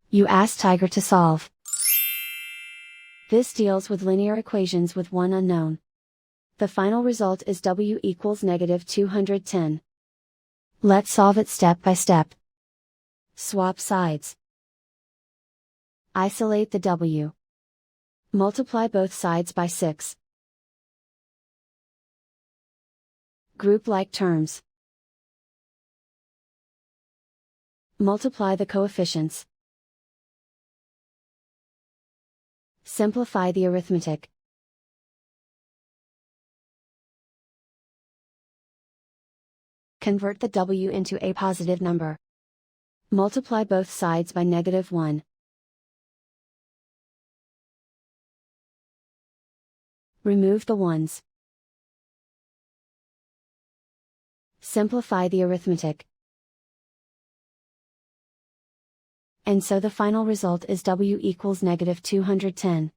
You ask Tiger to solve. This deals with linear equations with one unknown. The final result is W equals negative 210. Let's solve it step by step. Swap sides. Isolate the W. Multiply both sides by 6. Group like terms. Multiply the coefficients. Simplify the arithmetic. Convert the W into a positive number. Multiply both sides by negative 1. Remove the ones. Simplify the arithmetic. And so the final result is W equals negative 210.